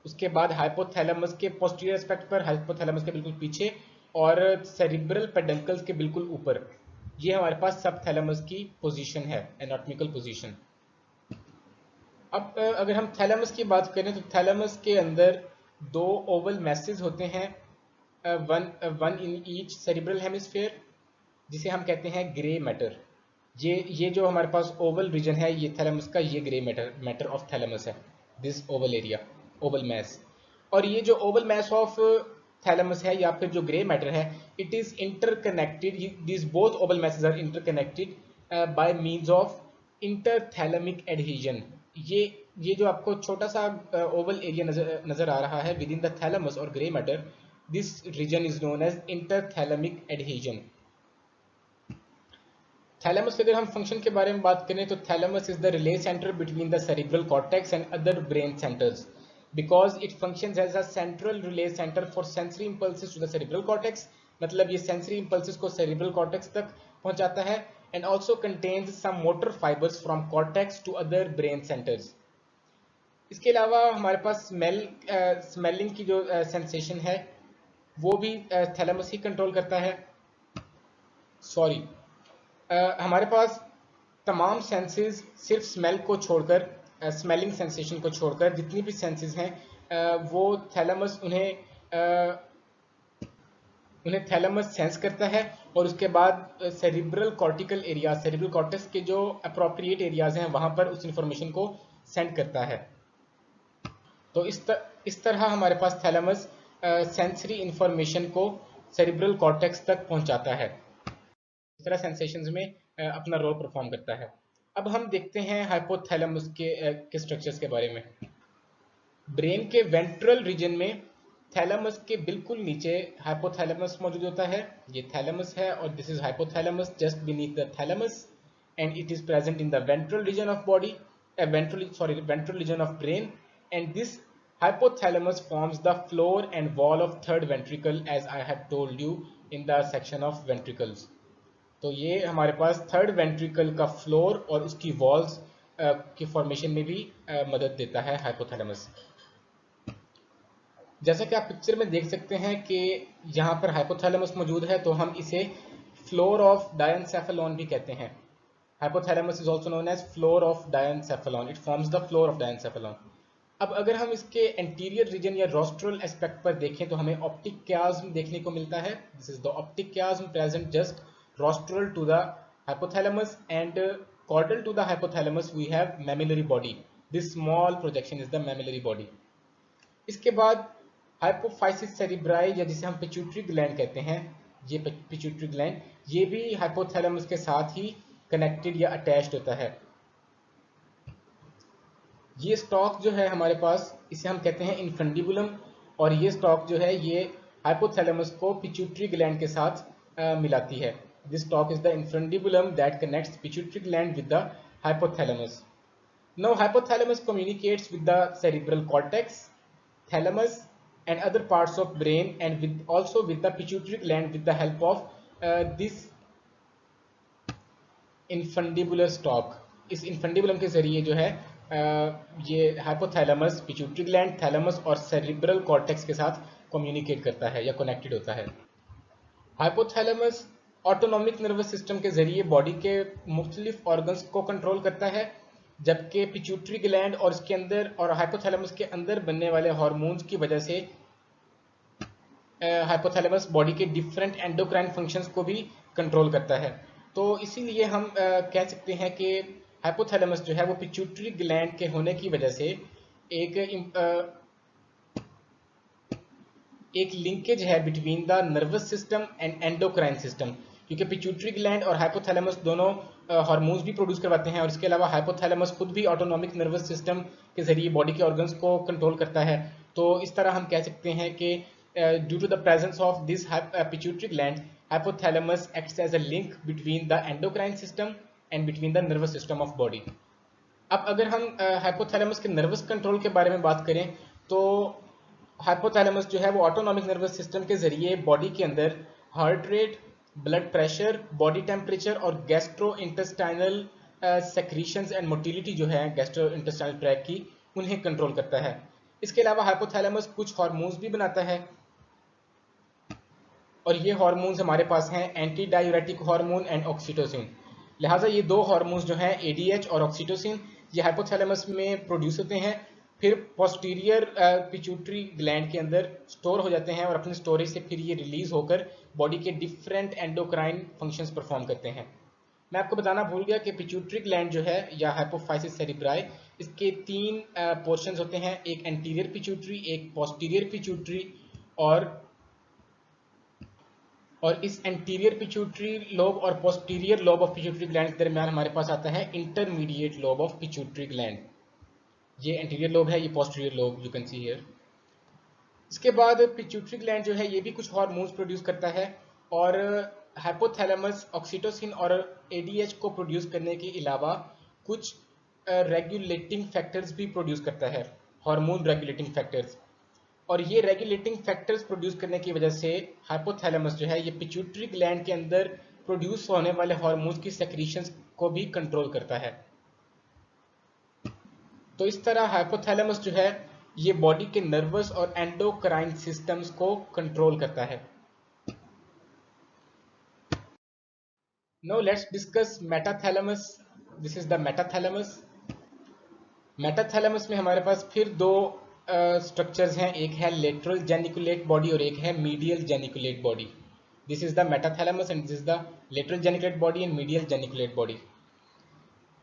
उसके बाद हाइपोथैलेमस के पोस्टीरियर एस्पेक्ट पर, हाइपोथैलेमस के बिल्कुल पीछे, और सेरिब्रल पेडंकल्स के बिल्कुल ऊपर। ये हमारे पास सब थैलेमस की पोजीशन है, एनाटॉमिकल पोजीशन। अब अगर हम थैलेमस की बात करें तो थैलेमस के अंदर दो ओवल मैसेज होते हैं, one in each cerebral hemisphere, जिसे हम कहते हैं ग्रे मैटर। ये जो हमारे पास ओवल रीजन है ये थैलेमस का, ये ग्रे मैटर ऑफ थैलेमस है, this oval area, oval mass. और ये जो ओवल मैस ऑफ थैलेमस है या फिर जो ग्रे मैटर है, it is interconnected, this both oval masses are interconnected by means of interthalamic adhesion. ये जो आपको छोटा सा ओवल एरिया नजर आ रहा है विद इन द थैलेमस और grey matter, this region is known as interthalamic adhesion. Thalamus के अगर हम फंक्शन के बारे में बात करें तो thalamus is the relay centre between the cerebral cortex and other brain centres because it functions as a central relay centre for sensory impulses to the cerebral cortex. मतलब ये सेंसरी इंपल्सेस को cerebral cortex तक पहुंचाता है, and also contains some motor fibres from cortex to other brain centres. इसके अलावा हमारे पास smelling की जो सेंसेशन है वो भी थैलेमस ही कंट्रोल करता है। सॉरी, हमारे पास तमाम सेंसेस सिर्फ स्मेल को छोड़कर, स्मेलिंग सेंसेशन को छोड़कर जितनी भी सेंसेस हैं वो थैलेमस उन्हें थैलेमस सेंस करता है, और उसके बाद cerebral cortical area, cerebral cortex के जो अप्रोप्रिएट एरियाज हैं वहां पर उस इंफॉर्मेशन को सेंड करता है। तो इस तरह हमारे पास थैलेमस सेंसरी इंफॉर्मेशन को सेरिब्रल कॉर्टेक्स तक पहुंचाता है, इस तरह सेंसेशंस में अपना रोल परफॉर्म करता है। अब हम देखते हैं हाइपोथैलेमस के स्ट्रक्चर्स के बारे में। ब्रेन के वेंट्रल रीजन में थैलेमस के बिल्कुल नीचे हाइपोथैलेमस मौजूद होता है, ये थैलेमस है, और this is hypothalamus just beneath the thalamus, and it is present in the ventral region of body, ventral region of brain, and this hypothalamus forms the floor and wall of third ventricle as I have told you in the section of ventricles। तो ये हमारे पास third ventricle का floor और उसकी walls की formation में भी मदद देता है हाइपोथैलेमस। जैसा कि आप पिक्चर में देख सकते हैं कि यहाँ पर हाइपोथैलेमस मौजूद है, तो हम इसे फ्लोर ऑफ डायनसेफेलॉन भी कहते हैं। Hypothalamus is also known as floor of diencephalon, it forms the floor of diencephalon. अब अगर हम इसके एंटीरियर रीजन या रोस्ट्रल एस्पेक्ट पर देखें तो हमें ऑप्टिक क्याज्म देखने को मिलता है। This is the optic chiasm present just rostral to the hypothalamus, and caudal to the hypothalamus we have mammillary body, this small projection is the mammillary body। इसके बाद हाइपोफाइसिस सेरिब्राई या जिसे हम पिट्यूटरी ग्लैंड कहते हैं, ये pituitary gland ये भी हाइपोथैलेमस के साथ ही कनेक्टेड या अटैच्ड होता है। ये स्टॉक जो है हमारे पास इसे हम कहते हैं इनफंडिबुलम, और ये स्टॉक जो है ये हाइपोथैलेमस को पिट्यूटरी ग्लैंड के साथ मिलाती है। This stalk is the infundibulum that connects pituitary gland with the hypothalamus. Now hypothalamus communicates with the cerebral cortex, thalamus and other parts of brain, and also with the pituitary gland with the help of this infundibular stalk। इस infundibulum के जरिए जो है ये hypothalamus, pituitary gland, thalamus और cerebral cortex के साथ communicate करता है या कनेक्टेड होता है। हाइपोथैलेमस ऑटोनॉमिक नर्वस सिस्टम के जरिए बॉडी के मुख्तलिफ ऑर्गन्स को कंट्रोल करता है, जबकि पिट्यूटरी ग्लैंड और इसके अंदर और हाइपोथैलेमस के अंदर बनने वाले हार्मोन्स की वजह से हाइपोथैलेमस बॉडी के डिफरेंट एंडोक्राइन फंक्शंस को भी कंट्रोल करता है। तो इसीलिए हम कह सकते हैं कि हाइपोथैलेमस जो है वो पिट्यूटरी ग्लैंड के होने की वजह से एक लिंकेज है between the nervous system and endocrine system, क्योंकि पिट्यूटरी ग्लैंड और हाइपोथैलेमस दोनों हार्मोन्स भी प्रोड्यूस करवाते हैं, और इसके अलावा हाइपोथैलेमस खुद भी ऑटोनॉमिक नर्वस सिस्टम के जरिए बॉडी के ऑर्गन्स को कंट्रोल करता है। तो इस तरह हम कह सकते हैं कि due to the presence of this pituitary gland, hypothalamus acts as a link between the endocrine system and between the nervous system of body. अब अगर हम हाइपोथैलेमस के नर्वस कंट्रोल के बारे में बात करें तो हाइपोथैलेमस जो है वो ऑटोनॉमिक नर्वस सिस्टम के जरिए बॉडी के अंदर heart rate, blood pressure, body temperature और gastrointestinal secretions and motility जो है गैस्ट्रोइंटेस्टाइनल ट्रैक्ट की, उन्हें कंट्रोल करता है। इसके अलावा हाइपोथैलेमस कुछ हार्मोन्स भी बनाता है, और ये हार्मोन्स हमारे पास हैं anti diuretic hormone and oxytocin. लिहाजा ये दो हार्मोन्स जो हैं एडीएच और ऑक्सीटोसिन, ये हाइपोथैलेमस में प्रोड्यूस होते हैं, फिर पोस्टीरियर पिट्यूटरी ग्लैंड के अंदर स्टोर हो जाते हैं, और अपने स्टोरेज से फिर ये रिलीज होकर बॉडी के डिफरेंट एंडोक्राइन फंक्शंस परफॉर्म करते हैं। मैं आपको बताना भूल गया कि पिट्यूटरी ग्लैंड जो है या हाइपोफाइसिस सेरिब्राई, इसके तीन पोर्शंस होते हैं, एक एंटीरियर पिट्यूटरी, एक पोस्टीरियर पिट्यूटरी, और इस एंटीरियर पिट्यूटरी लोब और posterior lobe of pituitary gland के दरमियान हमारे पास आता है intermediate lobe of pituitary gland. ये एंटीरियर लोब है, ये posterior lobe, you can see here. इसके बाद पिट्यूटरी ग्लैंड जो है ये भी कुछ हार्मोन्स प्रोड्यूस करता है, और हाइपोथैलेमस ऑक्सीटोसिन और एडीएच को प्रोड्यूस करने के अलावा कुछ रेगुलेटिंग फैक्टर्स भी प्रोड्यूस करता है, हार्मोन रेगुलेटिंग फैक्टर्स। और ये रेगुलेटिंग फैक्टर्स प्रोड्यूस करने की वजह से हाइपोथैलेमस जो है ये पिट्यूटरी ग्लैंड के अंदर प्रोड्यूस होने वाले हार्मोन्स की सेक्रीशंस को भी कंट्रोल करता है। तो इस तरह हाइपोथैलेमस जो है ये बॉडी के नर्वस और एंडोक्राइन सिस्टम्स को कंट्रोल करता है। Now let's discuss metathalamus. This is the metathalamus. Metathalamus में हमारे पास फिर दो स्ट्रक्चर्स हैं, एक है लेटरल जेनिकुलेट बॉडी और एक है medial geniculate body. This is the metathalamus and this is the lateral geniculate body and medial geniculate body.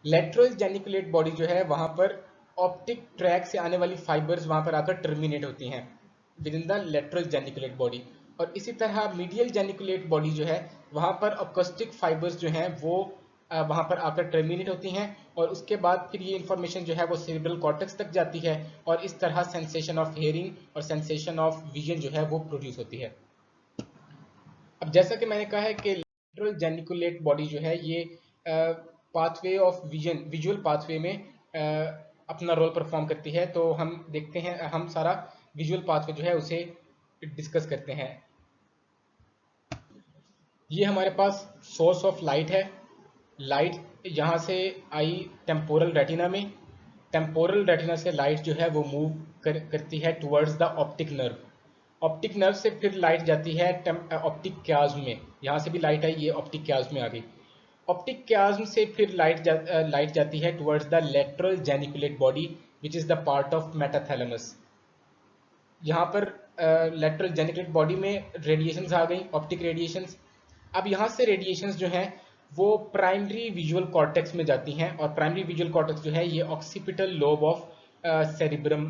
Lateral geniculate body जो है वहां पर ऑप्टिक ट्रैक से आने वाली फाइबर्स वहां पर आकर टर्मिनेट होती हैं with in the lateral geniculate body, और इसी तरह मीडियल जेनिकुलेट बॉडी जो है वहां पर ऑप्टिक फाइबर्स जो हैं वो वहां पर आकर टर्मिनेट होती हैं, और उसके बाद फिर ये इंफॉर्मेशन जो है वो सेरेब्रल कॉर्टेक्स तक जाती है, और इस तरह सेंसेशन ऑफ हियरिंग और सेंसेशन ऑफ विजन जो है वो प्रोड्यूस होती है। अब जैसा कि मैंने कहा है कि लेटरल जेनिकुलेट बॉडी जो है ये pathway of vision, visual pathway में अपना रोल परफॉर्म करती है। तो हम देखते हैं, हम सारा विजुअल पाथवे जो है उसे डिस्कस करते हैं। ये हमारे पास सोर्स ऑफ लाइट है। लाइट यहाँ से आई टेम्पोरल रेटिना में, टेम्पोरल रेटिना से लाइट जो है वो मूव करती है towards the optic nerve, optic nerve से फिर लाइट जाती है ऑप्टिक क्याज्म में, यहाँ से भी लाइट आई, ये ऑप्टिक क्याज्म में आ गई। ऑप्टिक क्याज्म से फिर लाइट जाती है towards the lateral geniculate body which is the part of metathalamus. यहाँ पर लेटरल जेनिकुलेट बॉडी में रेडिएशंस आ गई, ऑप्टिक रेडिएशंस। अब यहाँ से रेडिएशंस जो हैं वो प्राइमरी विजुअल कॉर्टेक्स में जाती हैं, और प्राइमरी विजुअल कॉर्टेक्स जो है ये ऑक्सीपिटल लोब ऑफ सेरिब्रम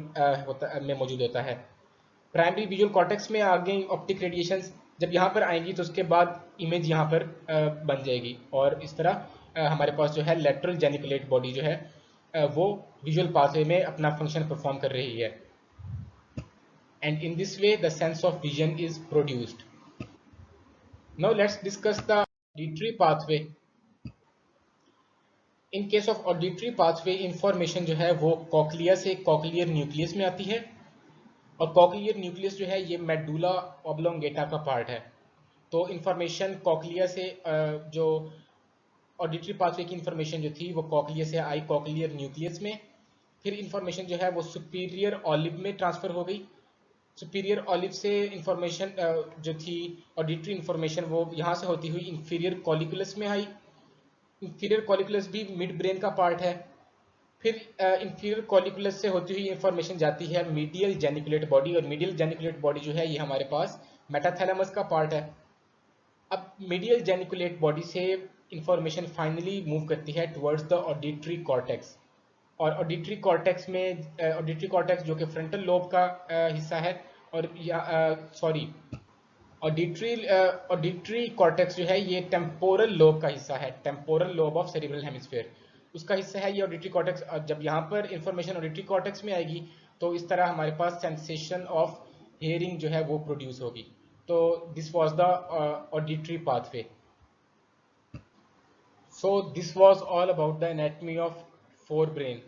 में मौजूद होता है। प्राइमरी विजुअल कॉर्टेक्स में आ गई ऑप्टिक रेडिएशंस, जब यहाँ पर आएंगी तो उसके बाद इमेज यहाँ पर बन जाएगी, और इस तरह हमारे पास जो है लेटरल जेनिकुलेट बॉडी जो है वो विजुअल पाथवे में अपना फंक्शन परफॉर्म कर रही है, and in this way the sense of vision is produced. Now let's discuss the auditory pathway. In case of auditory pathway, information जो है वो कॉक्लिया से कॉक्लियर न्यूक्लियस में आती है, और कॉक्लियर न्यूक्लियस जो है ये मेडुला ऑब्लोंगेटा का पार्ट है। तो इंफॉर्मेशन कॉक्लिया से जो ऑडिटरी पाथवे की इंफॉर्मेशन जो थी वो कॉक्लिया से आई कॉक्लियर न्यूक्लियस में, फिर इंफॉर्मेशन जो है वो सुपीरियर ऑलिव में ट्रांसफर हो गई, सुपीरियर ऑलिव से इंफॉर्मेशन जो थी ऑडिटरी इंफॉर्मेशन वो यहाँ से होती हुई इंफीरियर कॉलिकुलस में आई, इंफीरियर कॉलिकुलस भी मिड ब्रेन का पार्ट है, फिर इंफीरियर कॉलिकुलस से होती हुई इंफॉर्मेशन जाती है मीडियल जेनिकुलेट बॉडी, और मीडियल जेनिकुलेट बॉडी जो है ये हमारे पास मेटाथैलेमस का पार्ट है। अब मीडियल जेनिकुलेट बॉडी से इंफॉर्मेशन फाइनली मूव करती है टुवर्ड्स द ऑडिटरी कॉर्टेक्स, और ऑडिटरी कॉर्टेक्स में ऑडिटरी कॉर्टेक्स जो कि फ्रंटल लोब का हिस्सा है, और सॉरी ऑडिटरी कॉर्टेक्स जो है ये टेम्पोरल लोब का हिस्सा है, temporal lobe of cerebral hemisphere उसका हिस्सा है ये ऑडिटरी कॉर्टेक्स। जब यहाँ पर इंफॉर्मेशन ऑडिटरी कॉर्टेक्स में आएगी तो इस तरह हमारे पास सेंसेशन ऑफ हियरिंग जो है वो प्रोड्यूस होगी। तो this was the auditory pathway. So this was all about the anatomy of forebrain.